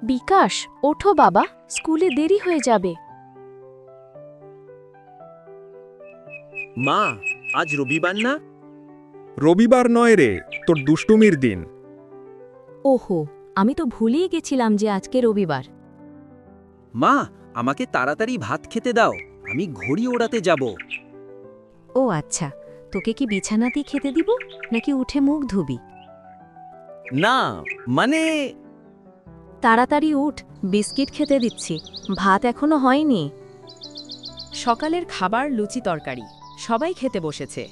বিকাশ, ওঠো বাবা, স্কুলে দেরি হয়ে যাবে। মা, আজ রবিবার না? রবিবার নয় রে, তোর দুষ্টুমির দিন। ওহো, আমি তো ভুলেই গেছিলাম যে আজকে রবিবার। মা, আমাকে তাড়াতাড়ি ভাত খেতে দাও, আমি ঘড়ি ওড়াতে যাব। ও আচ্ছা, তোকে কি বিছানাতেই খেতে দিব নাকি উঠে মুখ ধুবি? না, মানে তাড়াতাড়ি উঠ, বিস্কিট খেতে দিচ্ছি, ভাত এখনো হয়নি। সকালের খাবার লুচি তরকারি, সবাই খেতে বসেছে।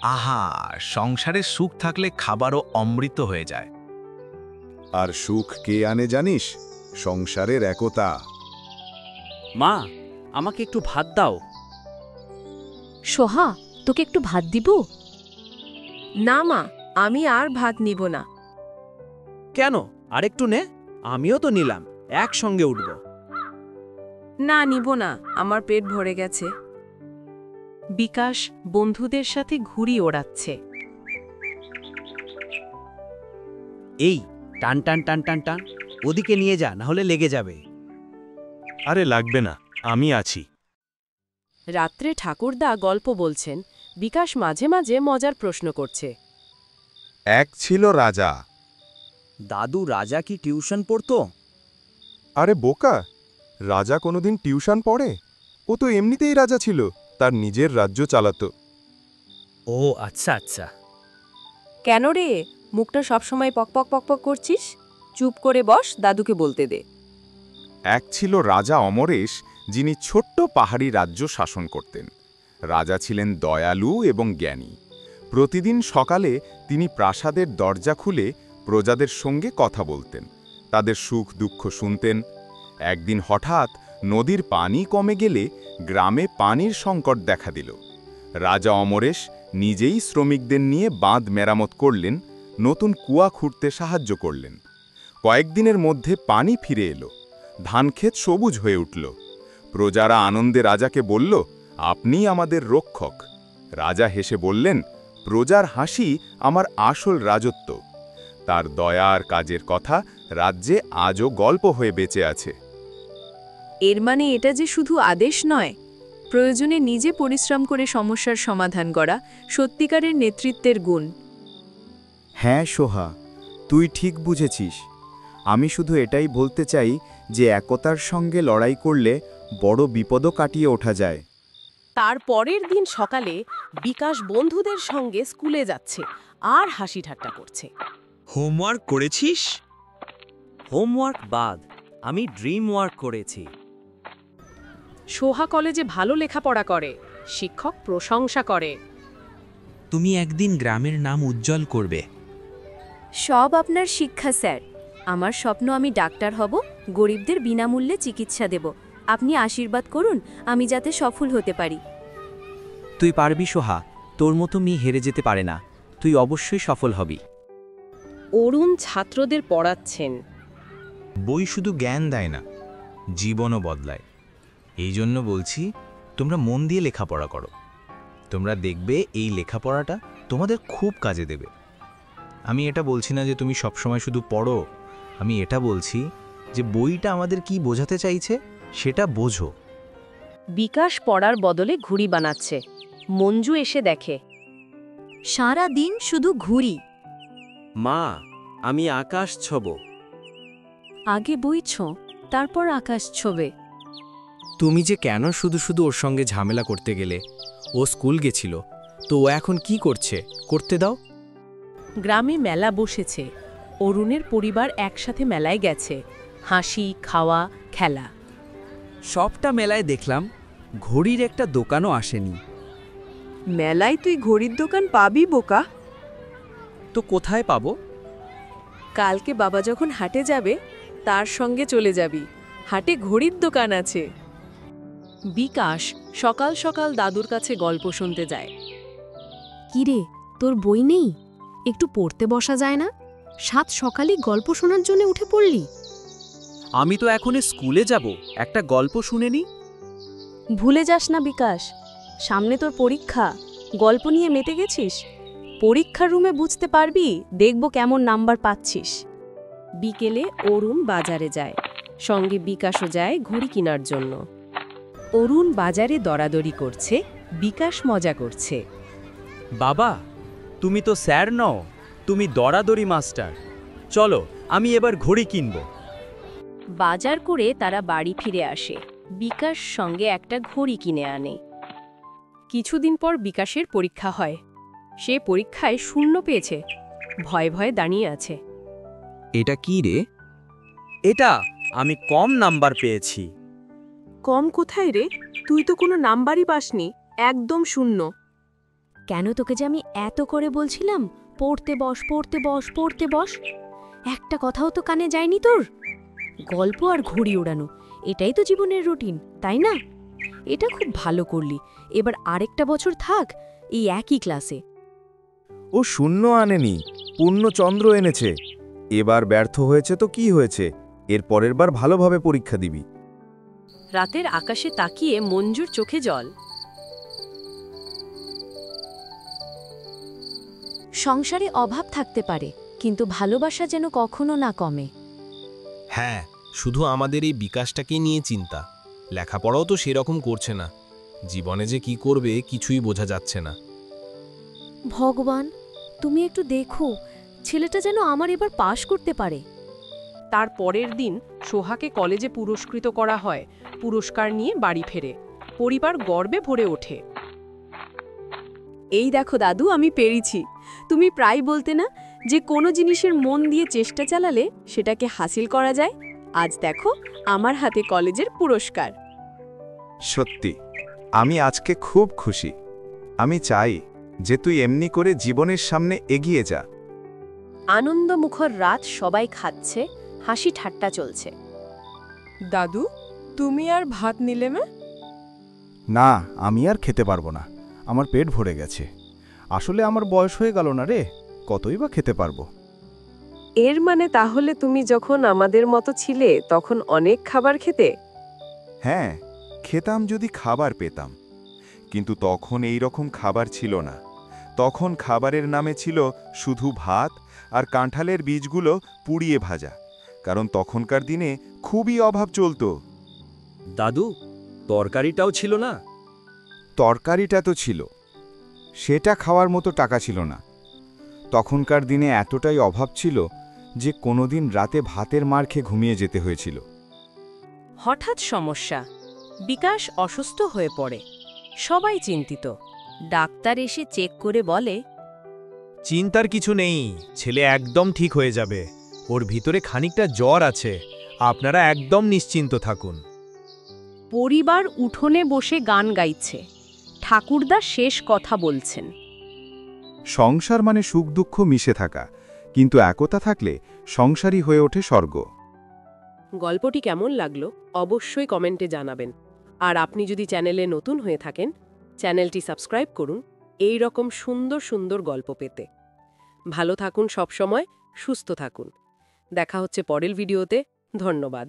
আহা, সংসারের সুখ থাকলে খাবারও অমৃত হয়ে যায়। আর সুখ কে আনে জানিস? সংসারের একতা। মা, আমাকে একটু ভাত দাও। সোহা, তোকে একটু ভাত দিব? না মা, আমি আর ভাত নিব না। কেন? আরেকটু নে, আমিও তো নিলাম, একসঙ্গে উঠব। না, নিব না, আমার পেট ভরে গেছে। বিকাশ বন্ধুদের সাথে ঘুড়ি ওড়াচ্ছে। এই টান টান টান টান টান, ওদিকে নিয়ে যা, না হলে লেগে যাবে। আরে লাগবে না, আমি আছি। রাত্রে ঠাকুরদা গল্প বলছেন, বিকাশ মাঝে মাঝে মজার প্রশ্ন করছে। এক ছিল রাজা। দাদু, রাজা কি টিউশন পড়তো? আরে বোকা, রাজা কোনোদিন টিউশন পড়ে? ও তো এমনিতেই রাজা ছিল, তার নিজের রাজ্য চালাতো। ও আচ্ছা আচ্ছা। কেন রে, মুখটা সবসময় পকপক পকপক করছিস? চুপ করে বস, দাদুকে বলতে দে। এক ছিল রাজা অমরেশ, যিনি ছোট্ট পাহাড়ি রাজ্য শাসন করতেন। রাজা ছিলেন দয়ালু এবং জ্ঞানী। প্রতিদিন সকালে তিনি প্রাসাদের দরজা খুলে প্রজাদের সঙ্গে কথা বলতেন, তাদের সুখ দুঃখ শুনতেন। একদিন হঠাৎ নদীর পানি কমে গেলে গ্রামে পানির সংকট দেখা দিল। রাজা অমরেশ নিজেই শ্রমিকদের নিয়ে বাঁধ মেরামত করলেন, নতুন কুয়া খুঁড়তে সাহায্য করলেন। কয়েকদিনের মধ্যে পানি ফিরে এলো, ধানক্ষেত সবুজ হয়ে উঠল। প্রজারা আনন্দে রাজাকে বলল, আপনিই আমাদের রক্ষক। রাজা হেসে বললেন, প্রজার হাসি আমার আসল রাজত্ব। তার দয়ার কাজের কথা রাজ্যে আজও গল্প হয়ে বেঁচে আছে। এর মানে এটা যে শুধু আদেশ নয়, প্রয়োজনে নিজে পরিশ্রম করে সমস্যার সমাধান করা সত্যিকারের নেতৃত্বের গুণ। হ্যাঁ সোহা, তুই ঠিক বুঝেছিস। আমি শুধু এটাই বলতে চাই যে একতার সঙ্গে লড়াই করলে বড় বিপদও কাটিয়ে ওঠা যায়। তার পরের দিন সকালে বিকাশ বন্ধুদের সঙ্গে স্কুলে যাচ্ছে আর হাসি ঠাট্টা করছে। হোমওয়ার্ক করেছিস? হোমওয়ার্ক বাদ, আমি ড্রিম ওয়ার্ক করেছি। সোহা কলেজে ভালো লেখাপড়া করে, শিক্ষক প্রশংসা করে। তুমি একদিন গ্রামের নাম উজ্জ্বল করবে। সব আপনার শিক্ষা স্যার। আমার স্বপ্ন আমি ডাক্তার হব, গরিবদের বিনামূল্যে চিকিৎসা দেব। আপনি আশীর্বাদ করুন আমি যাতে সফল হতে পারি। তুই পারবি সোহা, তোর মতো মেয়ে হেরে যেতে পারে না, তুই অবশ্যই সফল হবি। অরুণ ছাত্রদের পড়াচ্ছেন। বই শুধু জ্ঞান দেয় না, জীবনও বদলায়। এই জন্য বলছি, তোমরা মন দিয়ে লেখাপড়া করো। তোমরা দেখবে এই লেখাপড়াটা তোমাদের খুব কাজে দেবে। আমি এটা বলছি না যে তুমি সবসময় শুধু পড়ো, আমি এটা বলছি যে বইটা আমাদের কি বোঝাতে চাইছে সেটা বোঝো। বিকাশ পড়ার বদলে ঘুড়ি বানাচ্ছে। মঞ্জু এসে দেখে। সারা দিন শুধু ঘুরি। মা, আমি আকাশ ছোব। আগে বই ছো, তারপর আকাশ ছোবে। তুমি যে কেন শুধু শুধু ওর সঙ্গে ঝামেলা করতে গেলে? ও স্কুল গেছিল, তো ও এখন কি করছে, করতে দাও। গ্রামে মেলা বসেছে। অরুণের পরিবার একসাথে মেলায় গেছে। হাসি, খাওয়া, খেলা। সবটা মেলায় দেখলাম, ঘড়ির একটা দোকানও আসেনি। মেলায় তুই ঘড়ির দোকান পাবি বোকা? তো কোথায় পাবো? কালকে বাবা যখন হাটে যাবে তার সঙ্গে চলে যাবি, হাটে ঘড়ির দোকান আছে। বিকাশ সকাল সকাল দাদুর কাছে গল্প শুনতে যায়। কিরে, তোর বই নেই? একটু পড়তে বসা যায় না? সাত সকালে গল্প শোনার জন্য উঠে পড়লি? আমি তো এখন স্কুলে যাব, একটা গল্প শুনে নি। ভুলে যাস না বিকাশ, সামনে তোর পরীক্ষা। গল্প নিয়ে মেতে গেছিস? পরীক্ষার রুমে বুঝতে পারবি, দেখব কেমন নাম্বার পাচ্ছিস। বিকেলে অরুণ বাজারে যায়, সঙ্গে বিকাশও যায় ঘড়ি কেনার জন্য। অরুণ বাজারে দরাদরি করছে, বিকাশ মজা করছে। বাবা, তুমি তো স্যার নও, তুমি দরাদরি মাস্টার। চলো, আমি এবার ঘড়ি কিনব। বাজার করে তারা বাড়ি ফিরে আসে, বিকাশ সঙ্গে একটা ঘড়ি কিনে আনে। কিছুদিন পর বিকাশের পরীক্ষা হয়। সে পরীক্ষায় 0 পেয়েছে, ভয়ে ভয়ে দাঁড়িয়ে আছে। এটা কি রে? এটা আমি কম নাম্বার পেয়েছি। কম কোথায় রে? তুই তো কোনো নাম্বারই পাসনি, একদম 0। কেন তোকে যে আমি এত করে বলছিলাম পড়তে বস, পড়তে বস, পড়তে বস, একটা কথাও তো কানে যায়নি তোর। গল্প আর ঘড়ি ওড়ানো, এটাই তো জীবনের রুটিন, তাই না? এটা খুব ভালো করলি। এবার আরেকটা বছর থাক এই একই ক্লাসে। ও 0 আনেনি, পূর্ণচন্দ্র এনেছে। এবার ব্যর্থ হয়েছে তো কি হয়েছে, এর পরের বার ভালোভাবে পরীক্ষা দিবি। রাতের আকাশে তাকিয়ে মঞ্জুর চোখে জল। সংসারে অভাব থাকতে পারে, কিন্তু ভালোবাসা যেন কখনো না কমে। হ্যাঁ, শুধু আমাদের এই বিকাশটাকে নিয়ে চিন্তা। লেখাপড়াও তো সেরকম করছে না। জীবনে যে কি করবে কিছুই বোঝা যাচ্ছে না। ভগবান, তুমি একটু দেখো, ছেলেটা যেন আমার এবার পাশ করতে পারে। তার পরের দিন সোহাকে কলেজে পুরস্কৃত করা হয়। পুরস্কার নিয়ে বাড়ি ফেরে, পরিবার গর্বে ভরে ওঠে। এই দেখো দাদু, আমি পেরেছি। তুমি প্রায় বলতে না যে কোনো জিনিসের মন দিয়ে চেষ্টা চালালে সেটাকে হাসিল করা যায়। আজ দেখো আমার হাতে কলেজের পুরস্কার। সত্যি, আমি আজকে খুব খুশি। আমি চাই যে তুই এমনি করে জীবনের সামনে এগিয়ে যা। আনন্দমুখর রাত, সবাই খাচ্ছে, হাসি ঠাট্টা চলছে। দাদু, তুমি আর ভাত নিলে না? না, আমি আর খেতে পারবো না, আমার পেট ভরে গেছে। আসলে আমার বয়স হয়ে গেল না রে, কতই বা খেতে পারবো। এর মানে তাহলে তুমি যখন আমাদের মতো ছিলে তখন অনেক খাবার খেতে? হ্যাঁ, খেতাম যদি খাবার পেতাম, কিন্তু তখন এই রকম খাবার ছিল না। তখন খাবারের নামে ছিল শুধু ভাত আর কাঁঠালের বীজগুলো পুড়িয়ে ভাজা, কারণ তখনকার দিনে খুবই অভাব চলত। দাদু, তরকারিটাও ছিল না? তরকারিটা তো ছিল, সেটা খাওয়ার মতো টাকা ছিল না। তখনকার দিনে এতটাই অভাব ছিল যে কোনোদিন রাতে ভাতের মার খেয়ে ঘুমিয়ে যেতে হয়েছিল। হঠাৎ সমস্যা, বিকাশ অসুস্থ হয়ে পড়ে। সবাই চিন্তিত। ডাক্তার এসে চেক করে বলে, চিন্তার কিছু নেই, ছেলে একদম ঠিক হয়ে যাবে। ওর ভিতরে খানিকটা জ্বর আছে, আপনারা একদম নিশ্চিন্ত থাকুন। পরিবার উঠোনে বসে গান গাইছে, ঠাকুরদা শেষ কথা বলছেন। সংসার মানে সুখ দুঃখ মিশে থাকা, কিন্তু একতা থাকলে সংসারই হয়ে ওঠে স্বর্গ। গল্পটি কেমন লাগলো অবশ্যই কমেন্টে জানাবেন। আর আপনি যদি চ্যানেলে নতুন হয়ে থাকেন, চ্যানেলটি সাবস্ক্রাইব করুন এই রকম সুন্দর সুন্দর গল্প পেতে। ভালো থাকুন, সব সময় সুস্থ থাকুন। দেখা হচ্ছে পরের ভিডিওতে। ধন্যবাদ।